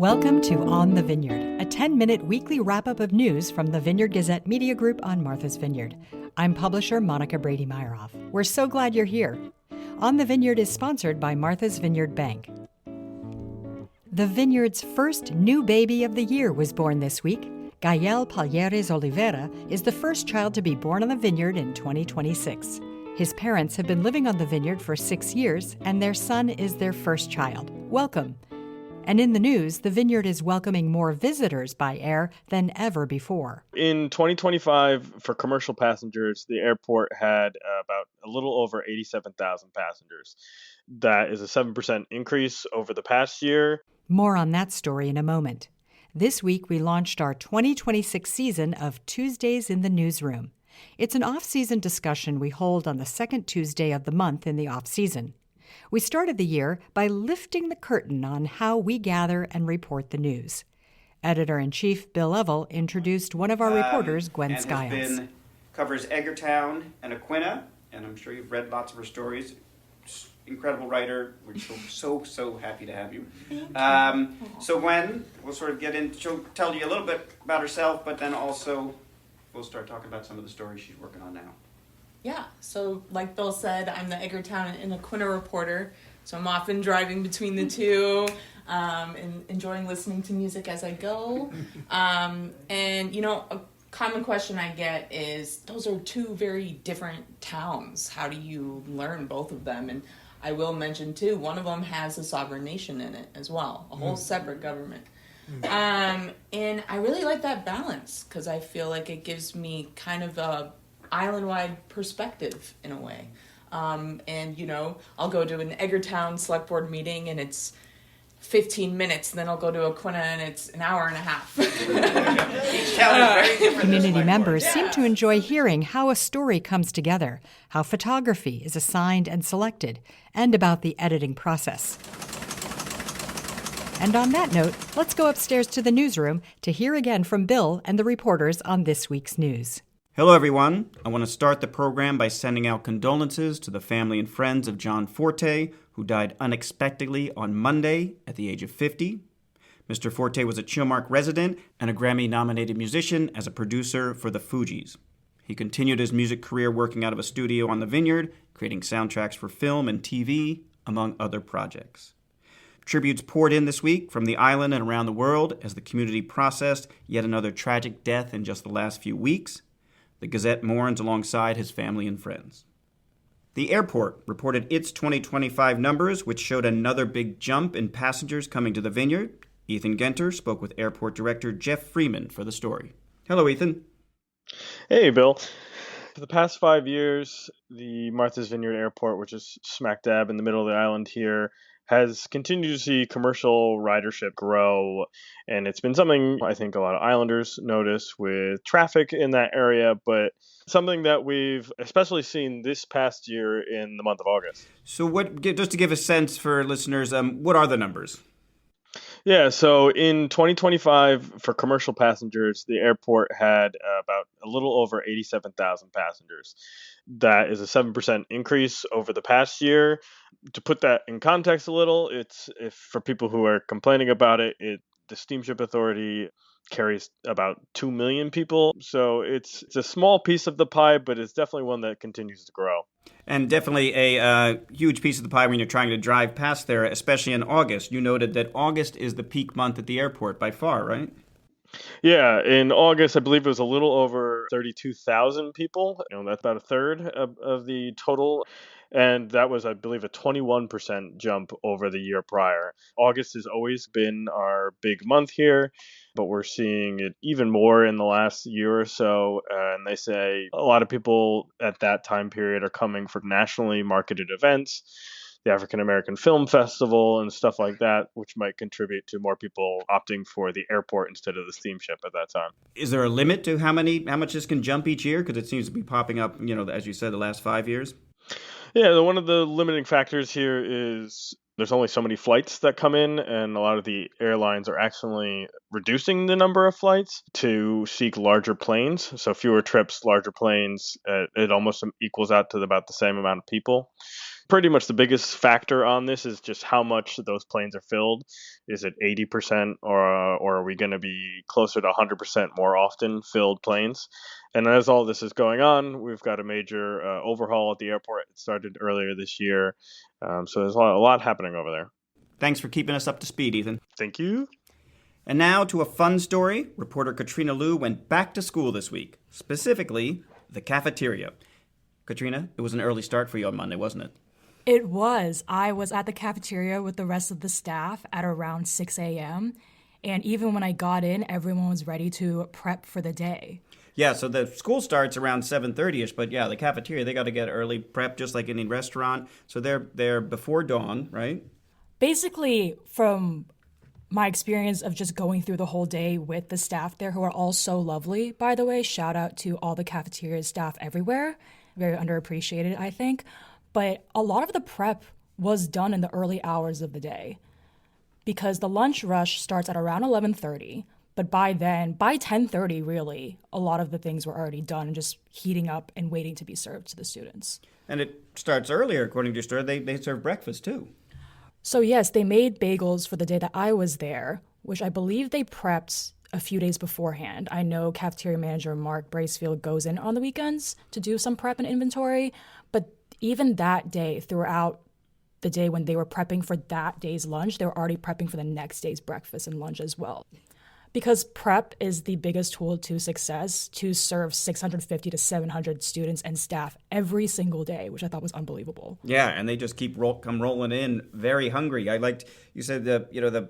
Welcome to On the Vineyard, a 10-minute weekly wrap-up of news from the Vineyard Gazette Media Group on Martha's Vineyard. I'm publisher Monica Brady-Meyerhoff. We're so glad you're here. On the Vineyard is sponsored by Martha's Vineyard Bank. The Vineyard's first new baby of the year was born this week. Gael Palieres Oliveira is the first child to be born on the Vineyard in 2026. His parents have been living on the Vineyard for 6 years, and their son is their first child. Welcome. And in the news, the Vineyard is welcoming more visitors by air than ever before. In 2025, for commercial passengers, the airport had about a little over 87,000 passengers. That is a 7% increase over the past year. More on that story in a moment. This week, we launched our 2026 season of Tuesdays in the Newsroom. It's an off-season discussion we hold on the second Tuesday of the month in the off-season. We started the year by lifting the curtain on how we gather and report the news. Editor-in-Chief Bill Lovell introduced one of our reporters, Gwen Skiles. Covers Edgartown and Aquinnah, and I'm sure you've read lots of her stories. Incredible writer. We're so happy to have you. So Gwen, we'll sort of get in. She'll tell you a little bit about herself, but then also we'll start talking about some of the stories she's working on now. Yeah, so like Bill said, I'm the Edgartown and Aquinnah reporter, so I'm often driving between the two and enjoying listening to music as I go. And, you know, a common question I get is, those are two very different towns. How do you learn both of them? And I will mention, too, one of them has a sovereign nation in it as well, a whole separate government. And I really like that balance because I feel like it gives me kind of a island-wide perspective in a way. And, you know, I'll go to an Edgartown select board meeting and it's 15 minutes, and then I'll go to Aquinnah and it's an hour and a half. Each town is very different. Community members seem to enjoy hearing how a story comes together, how photography is assigned and selected, and about the editing process. And on that note, let's go upstairs to the newsroom to hear again from Bill and the reporters on this week's news. Hello, everyone. I want to start the program by sending out condolences to the family and friends of John Forte, who died unexpectedly on Monday at the age of 50. Mr. Forte was a Chilmark resident and a Grammy-nominated musician as a producer for the Fugees. He continued his music career working out of a studio on the Vineyard, creating soundtracks for film and TV, among other projects. Tributes poured in this week from the island and around the world as the community processed yet another tragic death in just the last few weeks. The Gazette mourns alongside his family and friends. The airport reported its 2025 numbers, which showed another big jump in passengers coming to the Vineyard. Ethan Genter spoke with Airport Director Jeff Freeman for the story. Hello, Ethan. Hey, Bill. For the past 5 years, the Martha's Vineyard Airport, which is smack dab in the middle of the island here, has continued to see commercial ridership grow, and it's been something I think a lot of islanders notice with traffic in that area, but something that we've especially seen this past year in the month of August. So just to give a sense for listeners, what are the numbers? Yeah, so in 2025, for commercial passengers, the airport had about a little over 87,000 passengers. That is a 7% increase over the past year. To put that in context a little, if for people who are complaining about it, the Steamship Authority carries about 2 million people. So it's a small piece of the pie, but it's definitely one that continues to grow. And definitely a huge piece of the pie when you're trying to drive past there, especially in August. You noted that August is the peak month at the airport by far, right? Yeah, in August, I believe it was a little over 32,000 people. That's about a third of the total. And that was, I believe, a 21% jump over the year prior. August has always been our big month here, but we're seeing it even more in the last year or so. And they say a lot of people at that time period are coming for nationally marketed events, the African American Film Festival and stuff like that, which might contribute to more people opting for the airport instead of the steamship at that time. Is there a limit to how much this can jump each year? Because it seems to be popping up, as you said, the last 5 years. Yeah, one of the limiting factors here is there's only so many flights that come in, and a lot of the airlines are actually reducing the number of flights to seek larger planes. So fewer trips, larger planes, it almost equals out to about the same amount of people. pretty much the biggest factor on this is just how much those planes are filled. Is it 80% or are we going to be closer to 100% more often filled planes? And as all this is going on, we've got a major overhaul at the airport. It started earlier this year. So there's a lot happening over there. Thanks for keeping us up to speed, Ethan. Thank you. And now to a fun story. Reporter Katrina Liu went back to school this week, specifically the cafeteria. Katrina, it was an early start for you on Monday, wasn't it? It was. I was at the cafeteria with the rest of the staff at around 6 a.m. And even when I got in, everyone was ready to prep for the day. Yeah, so the school starts around 7:30ish, but yeah, the cafeteria, they got to get early prep just like any restaurant. So they're before dawn, right? Basically, from my experience of just going through the whole day with the staff there, who are all so lovely, by the way, shout out to all the cafeteria staff everywhere. Very underappreciated, I think. But a lot of the prep was done in the early hours of the day because the lunch rush starts at around 11:30. But by then, by 10:30, really, a lot of the things were already done and just heating up and waiting to be served to the students. And it starts earlier, according to your story. They serve breakfast, too. So yes, they made bagels for the day that I was there, which I believe they prepped a few days beforehand. I know cafeteria manager Mark Bracefield goes in on the weekends to do some prep and inventory, but even that day, throughout the day when they were prepping for that day's lunch, they were already prepping for the next day's breakfast and lunch as well. Because prep is the biggest tool to success to serve 650 to 700 students and staff every single day, which I thought was unbelievable. Yeah, and they just come rolling in very hungry. I liked, you said the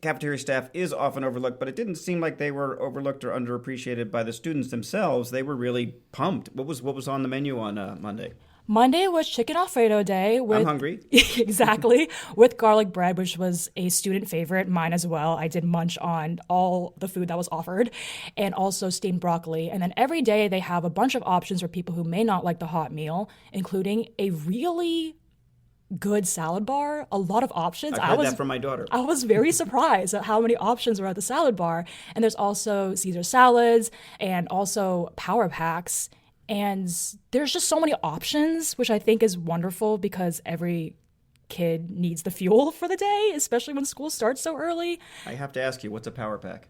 cafeteria staff is often overlooked, but it didn't seem like they were overlooked or underappreciated by the students themselves. They were really pumped. What was on the menu on Monday? Monday was chicken Alfredo day. I'm hungry. Exactly. With garlic bread, which was a student favorite, mine as well. I did munch on all the food that was offered, and also steamed broccoli. And then every day they have a bunch of options for people who may not like the hot meal, including a really good salad bar, a lot of options. I've heard that from my daughter. I was very surprised at how many options were at the salad bar. And there's also Caesar salads and also power packs. And there's just so many options, which I think is wonderful because every kid needs the fuel for the day, especially when school starts so early. I have to ask you, what's a power pack?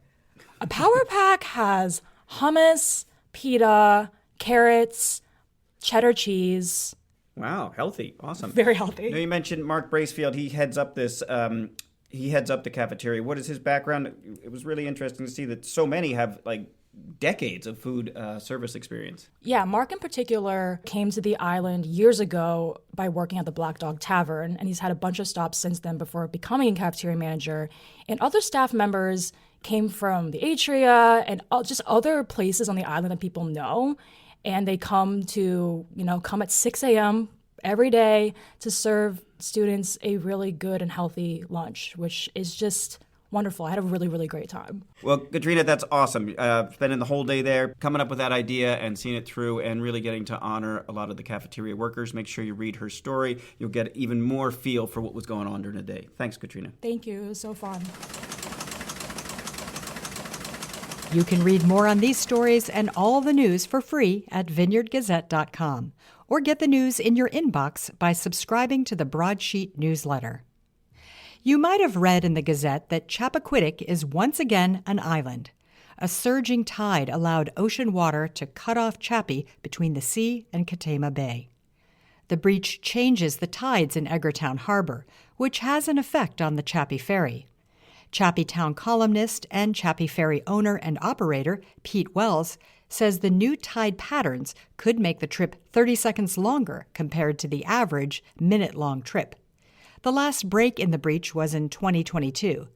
A power pack has hummus, pita, carrots, cheddar cheese. Wow, healthy. Awesome. Very healthy. Now, you mentioned Mark Bracefield. He heads up this. He heads up the cafeteria. What is his background? It was really interesting to see that so many have decades of food service experience. Yeah, Mark in particular came to the island years ago by working at the Black Dog Tavern, and he's had a bunch of stops since then before becoming a cafeteria manager. And other staff members came from the Atria and just other places on the island that people know. And they come at 6 a.m. every day to serve students a really good and healthy lunch, which is just wonderful. I had a really, really great time. Well, Katrina, that's awesome. Spending the whole day there, coming up with that idea and seeing it through and really getting to honor a lot of the cafeteria workers. Make sure you read her story. You'll get even more feel for what was going on during the day. Thanks, Katrina. Thank you. It was so fun. You can read more on these stories and all the news for free at vineyardgazette.com or get the news in your inbox by subscribing to the Broadsheet newsletter. You might have read in the Gazette that Chappaquiddick is once again an island. A surging tide allowed ocean water to cut off Chappie between the sea and Katama Bay. The breach changes the tides in Edgartown Harbor, which has an effect on the Chappie Ferry. Chappie Town columnist and Chappie Ferry owner and operator Pete Wells says the new tide patterns could make the trip 30 seconds longer compared to the average minute-long trip. The last break in the breach was in 2022.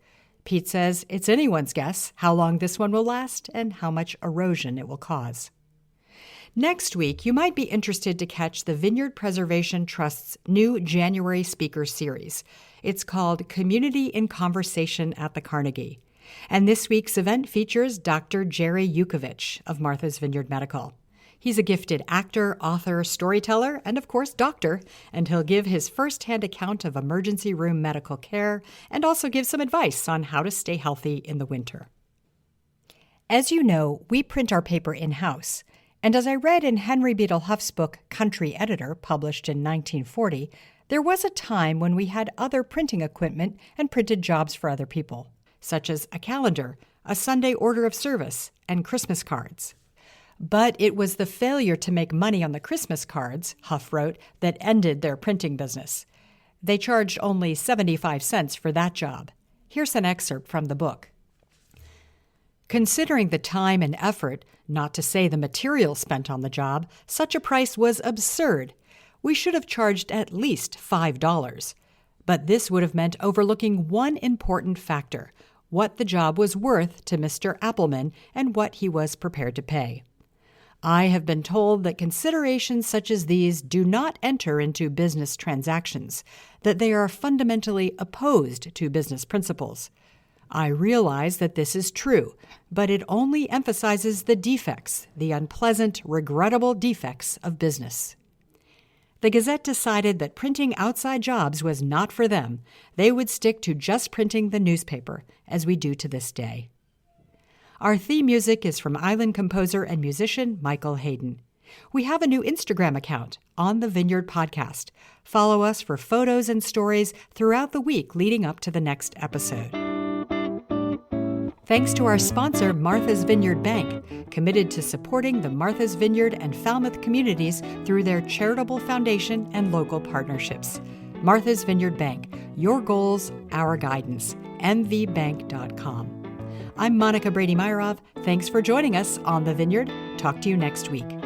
Pete says it's anyone's guess how long this one will last and how much erosion it will cause. Next week, you might be interested to catch the Vineyard Preservation Trust's new January speaker series. It's called Community in Conversation at the Carnegie. And this week's event features Dr. Jerry Yukovich of Martha's Vineyard Medical. He's a gifted actor, author, storyteller, and of course, doctor, and he'll give his firsthand account of emergency room medical care and also give some advice on how to stay healthy in the winter. As you know, we print our paper in-house, and as I read in Henry Beadle Huff's book Country Editor, published in 1940, There was a time when we had other printing equipment and printed jobs for other people, such as a calendar, a Sunday order of service, and Christmas cards. But it was the failure to make money on the Christmas cards, Huff wrote, that ended their printing business. They charged only 75 cents for that job. Here's an excerpt from the book. Considering the time and effort, not to say the material spent on the job, such a price was absurd. We should have charged at least $5. But this would have meant overlooking one important factor, what the job was worth to Mr. Appleman and what he was prepared to pay. I have been told that considerations such as these do not enter into business transactions, that they are fundamentally opposed to business principles. I realize that this is true, but it only emphasizes the defects, the unpleasant, regrettable defects of business. The Gazette decided that printing outside jobs was not for them. They would stick to just printing the newspaper, as we do to this day. Our theme music is from island composer and musician Michael Hayden. We have a new Instagram account, On the Vineyard Podcast. Follow us for photos and stories throughout the week leading up to the next episode. Thanks to our sponsor, Martha's Vineyard Bank, committed to supporting the Martha's Vineyard and Falmouth communities through their charitable foundation and local partnerships. Martha's Vineyard Bank, your goals, our guidance. mvbank.com. I'm Monica Brady-Meyerov. Thanks for joining us on The Vineyard. Talk to you next week.